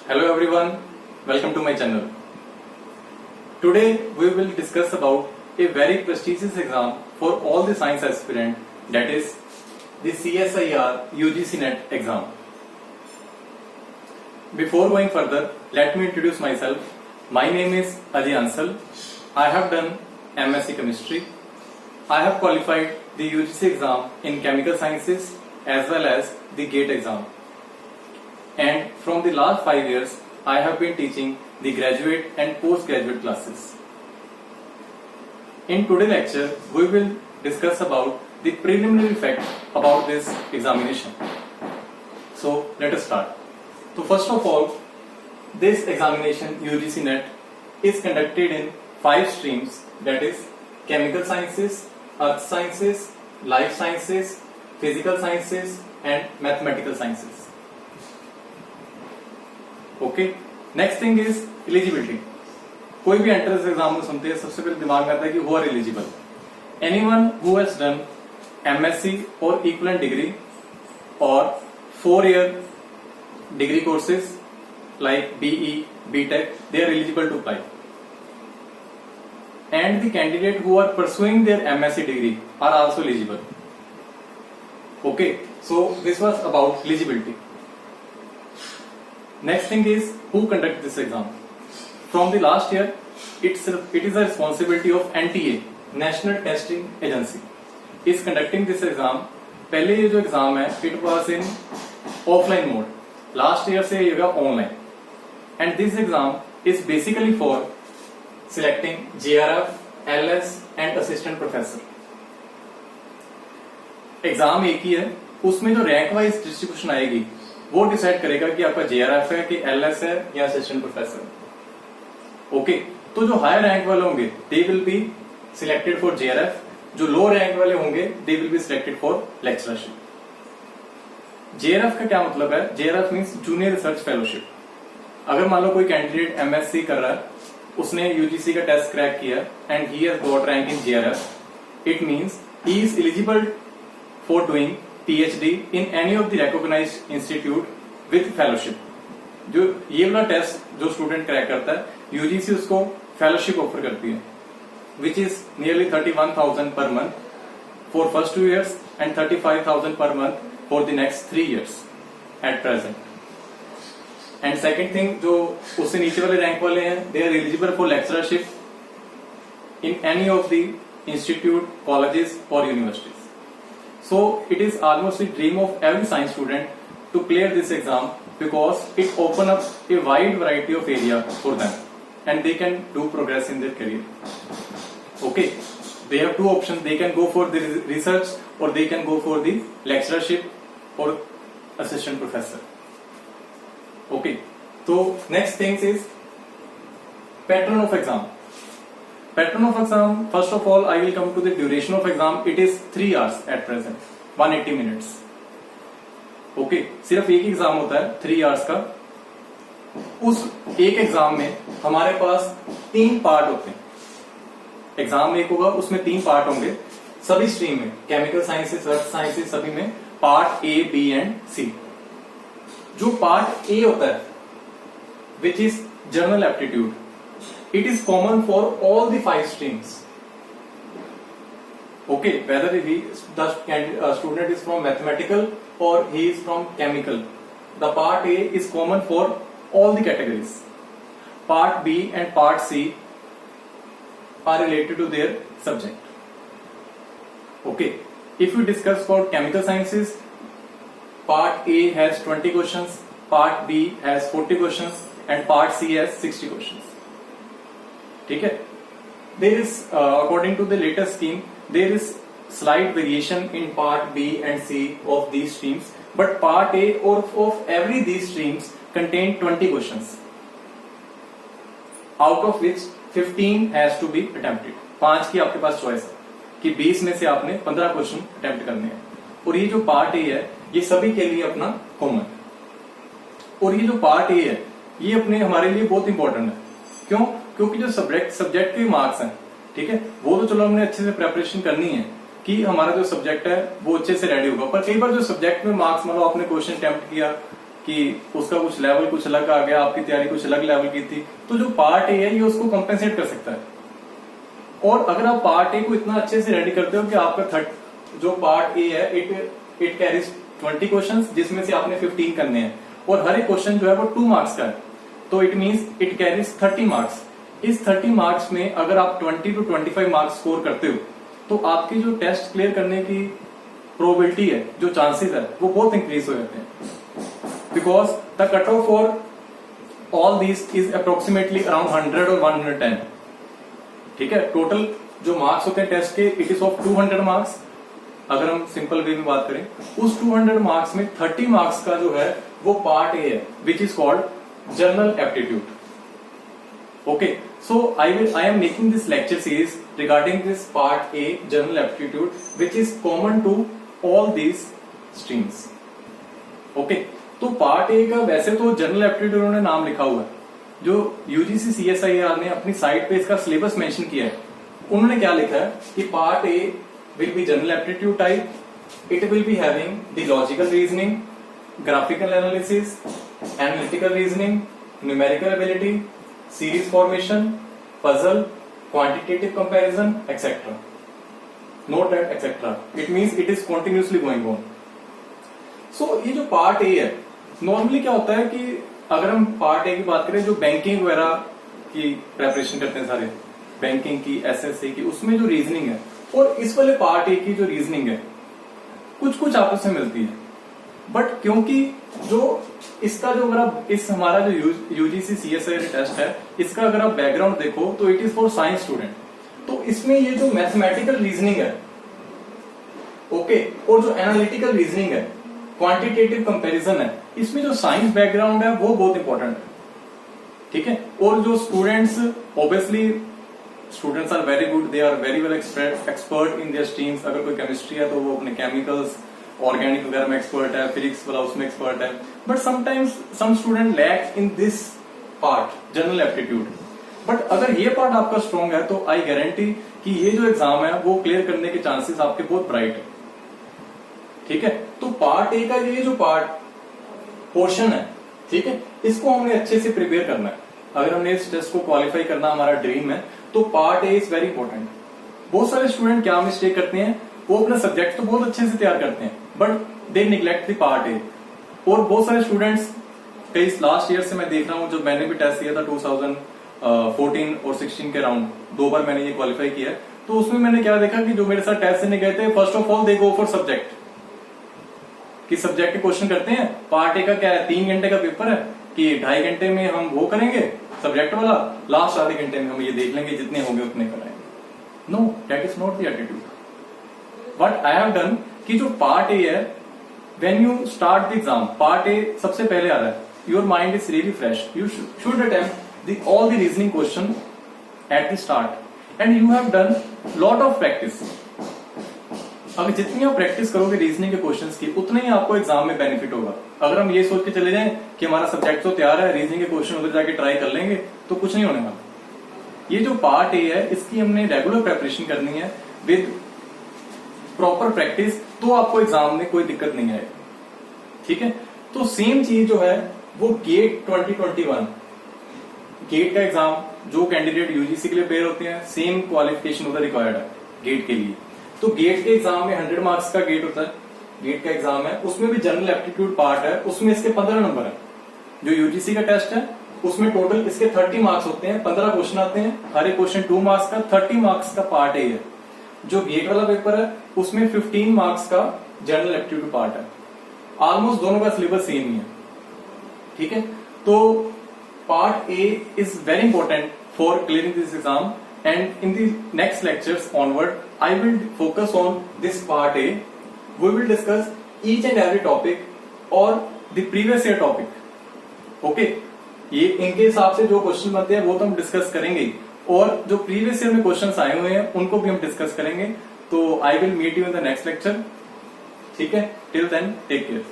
Hello everyone, welcome to my channel. Today we will discuss about a very prestigious exam for all the science aspirant, that is the CSIR UGC NET exam. Before going further, let me introduce myself. My name is Ajay Ansal. I have done MSc Chemistry. I have qualified the UGC exam in Chemical Sciences as well as the GATE exam. And from the last 5 years, I have been teaching the graduate and postgraduate classes. In today's lecture, we will discuss about the preliminary facts about this examination. So let us start. So first of all, this examination UGC NET is conducted in 5 streams, that is Chemical Sciences, Earth Sciences, Life Sciences, Physical Sciences and Mathematical Sciences. Okay, next thing is eligibility. कोई भी entrance exam में सुनते हैं सबसे पहले दिमाग में आता है कि who are eligible. Anyone who has done MSc और इक्विवेलेंट डिग्री और 4 year degree courses like BE, BTech, they are eligible to apply. And the candidate who are pursuing their MSc degree are also eligible. Okay, so this was about eligibility. Next thing is who conduct this exam. From the last year, it is a responsibility of NTA, National Testing Agency, is conducting this exam. पहले ये जो exam है it was in offline mode. Last year से ये होगा online. And this exam is basically for selecting JRF, LS and assistant professor. Exam एक ही है, उसमें जो रैंक वाइज डिस्ट्रीब्यूशन आएगी वो डिसाइड करेगा कि आपका जेआरएफ है कि एलएस है या असिस्टेंट प्रोफेसर. ओके, तो जो हायर रैंक वाले होंगे they will be selected for JRF. जो लो रैंक वाले होंगे they will be selected for lectureship. JRF का क्या मतलब है? JRF means junior research fellowship. अगर मान लो कोई कैंडिडेट एमएससी कर रहा है, उसने यूजीसी का टेस्ट क्रैक किया and he has got rank in JRF, it means he is eligible for doing PhD in any of the recognized institute with fellowship. जो ये वाला टेस्ट जो स्टूडेंट क्रैक करता है यूजीसी उसको फेलोशिप ऑफर करती है, which is nearly 31,000 per month for first 2 years and 35,000 per month for the next 3 years at present. And second thing, जो उससे नीचे वाले रैंक वाले हैं they are eligible for lecturership in any of the institute, colleges or universities. So it is almost a dream of every science student to clear this exam because it opens up a wide variety of area for them and they can do progress in their career. Okay, they have 2 options. They can go for the research or they can go for the lecturership or assistant professor. Okay, so next thing is pattern of exam. Pattern of exam, first of all I will come to the duration of exam. It is 3 hours at present, 180 minutes. Okay, सिर्फ एक exam होता है 3 hours का. उस एक exam में हमारे पास 3 part होते हैं. एग्जाम एक होगा, उसमें 3 पार्ट होंगे सभी स्ट्रीम में, केमिकल साइंसेस, अर्थ साइंसेस, सभी में पार्ट ए, बी एंड सी. जो पार्ट ए होता है which is general aptitude, it is common for all the 5 streams. Okay, whether the student is from mathematical or he is from chemical, the part A is common for all the categories. Part B and part C are related to their subject. Okay, if we discuss about chemical sciences, part A has 20 questions, part B has 40 questions and part C has 60 questions. ठीक है. There is according to the latest scheme there is slight variation in part B and C of these streams, but part A or of every these streams contain 20 questions, out of which 15 has to be attempted. 5 की आपके पास choice है कि 20 में से आपने 15 question attempt करने हैं. और ये जो पार्ट ए है ये सभी के लिए अपना कॉमन. और ये जो पार्ट ए है ये अपने हमारे लिए बहुत इंपॉर्टेंट है. क्यों? क्योंकि जो सब्जेक्ट के मार्क्स हैं, ठीक है, वो तो चलो हमने अच्छे से प्रेपरेशन करनी है कि हमारा जो सब्जेक्ट है वो अच्छे से रेडी होगा. पर कई बार जो सब्जेक्ट में मार्क्स, मतलब आपने क्वेश्चन अटेम्प्ट किया कि उसका कुछ लेवल कुछ अलग आ गया, आपकी तैयारी कुछ अलग लेवल की थी, तो जो पार्ट ए है ये उसको कंपेंसेट कर सकता है। और अगर आप पार्ट ए को इतना अच्छे से रेडी करते हो कि आपका जो पार्ट ए है इट कैरीज 20 क्वेश्चंस, जिसमें से आपने 15 करने हैं, और हर एक क्वेश्चन जो है वो 2 मार्क्स का है, तो it means it carries 30 marks. इस 30 मार्क्स में अगर आप 20 to 25 मार्क्स स्कोर करते हो तो आपकी जो टेस्ट क्लियर करने की प्रोबेबिलिटी है, जो चांसेस है, वो बहुत इंक्रीज हो जाते हैं। Because the cut off for all this is approximately around 100 और 110। ठीक है, टोटल जो मार्क्स होते हैं टेस्ट के इट इज ऑफ 200 मार्क्स। अगर हम सिंपल वे में बात करें, उस 200 मार्क्स में 30 मार्क्स का जो है वो पार्ट ए है, which is called general aptitude. Okay, so I am making this lecture series regarding this part A, general aptitude, which is common to all these streams. Okay, तो part A का वैसे तो general aptitude उन्होंने नाम लिखा हुआ है, जो यूजीसी CSIR ने अपनी साइट पे इसका सिलेबस मेंशन किया है। उन्होंने क्या लिखा है कि part A will be general aptitude type, it will be having the logical reasoning, graphical analysis, analytical reasoning, numerical ability, series formation, puzzle, quantitative comparison, etcetera, note that etcetera. It means it is continuously going on. So ये जो part A है, normally क्या होता है कि अगर हम part A की बात करें, जो बैंकिंग वगैरह की प्रेपरेशन करते हैं सारे, बैंकिंग की, एसएससी की, उसमें जो रीजनिंग है और इस वाले पार्ट ए की जो रीजनिंग है कुछ कुछ आपस में मिलती है। बट क्योंकि जो इसका जो अगर इस हमारा जो यूजीसी CSIR टेस्ट है, इसका अगर आप बैकग्राउंड देखो तो it is for science student, तो इसमें ये जो मैथमेटिकल रीजनिंग है, ओके, और जो एनालिटिकल रीजनिंग है, क्वांटिटेटिव कंपैरिजन है, इसमें जो साइंस बैकग्राउंड है वो बहुत इंपॉर्टेंट है। ठीक है, और जो students, obviously students are very good, they are very well expert in their streams. अगर कोई केमिस्ट्री है तो वो अपने केमिकल्स, ऑर्गेनिक वगैरह में एक्सपर्ट है, फिजिक्स वाला उसमें एक्सपर्ट है। But sometimes some student lack in this part, general aptitude. But अगर ये पार्ट आपका स्ट्रॉन्ग है तो आई गारंटी कि ये जो एग्जाम है वो क्लियर करने के चांसेस आपके बहुत ब्राइट है। ठीक है, तो पार्ट ए का ये जो पार्ट पोर्शन है, ठीक है, इसको हमने अच्छे से प्रिपेयर करना है। अगर हमने इस टेस्ट को क्वालिफाई करना हमारा ड्रीम है तो part A is very important. बहुत सारे स्टूडेंट क्या मिस्टेक करते हैं, वो अपना सब्जेक्ट तो बहुत अच्छे से तैयार करते हैं but they neglect the part A. और बहुत सारे स्टूडेंट्स, कई लास्ट ईयर से मैं देख रहा हूं, जब मैंने भी टेस्ट दिया था 2014 और 16 के राउंड, 2 बार मैंने ये क्वालिफाई किया, तो उसमें मैंने क्या देखा कि जो मेरे साथ टेस्ट देने गए थे, first of all they go for subject, कि सब्जेक्ट के क्वेश्चन करते हैं। पार्ट ए का क्या है, 3 घंटे का पेपर है कि 2.5 घंटे में हम वो करेंगे सब्जेक्ट वाला, लास्ट आधे घंटे में हम ये देख लेंगे, जितने होंगे उतने कराएंगे। No, that is not the attitude. What I have done कि जो पार्ट ए है, when you start the exam, part A सबसे पहले आ रहा है, your mind is really fresh, you should attempt all the reasoning question at the start, and you have done lot of practice. अगर जितनी आप practice करोगे reasoning के questions की, उतना ही आपको एग्जाम में बेनिफिट होगा। अगर हम ये सोच के चले जाएं कि हमारा सब्जेक्ट तो तैयार है, रीजनिंग के क्वेश्चन उधर जाके ट्राई कर लेंगे, तो कुछ नहीं होने वाला। ये जो पार्ट ए है, इसकी हमने रेगुलर प्रेपरेशन करनी है विद प्रॉपर प्रैक्टिस, तो आपको एग्जाम में कोई दिक्कत नहीं आएगी। ठीक है, तो सेम चीज जो है वो गेट 2021, गेट का एग्जाम जो कैंडिडेट यूजीसी के लिए प्रिपेयर होते हैं, सेम क्वालिफिकेशन उधर रिक्वायर्ड है गेट के लिए। तो गेट के एग्जाम में 100 मार्क्स का गेट होता है, गेट का एग्जाम है, उसमें भी जनरल एप्टीट्यूड पार्ट है, उसमें इसके 15 नंबर है। जो यूजीसी का टेस्ट है उसमें टोटल इसके 30 मार्क्स होते हैं, 15 क्वेश्चन आते हैं, हर एक क्वेश्चन 2 मार्क्स का, 30 मार्क्स का पार्ट ए है। जो गेट वाला पेपर है उसमें 15 मार्क्स का जनरल एप्टीट्यूड पार्ट है। ऑलमोस्ट दोनों का सिलेबस सेम ही है। ठीक है, तो part A is very important for clearing this exam, and in the next lectures onward I will focus on this part A. We will discuss each and every topic or the previous year topic. Okay, ये इनके हिसाब से जो question बनते हैं वो तो हम डिस्कस करेंगे, और जो प्रीवियस ईयर में क्वेश्चंस आए हुए हैं उनको भी हम डिस्कस करेंगे। तो I will meet you in the next lecture. ठीक है, टिल देन टेक केयर।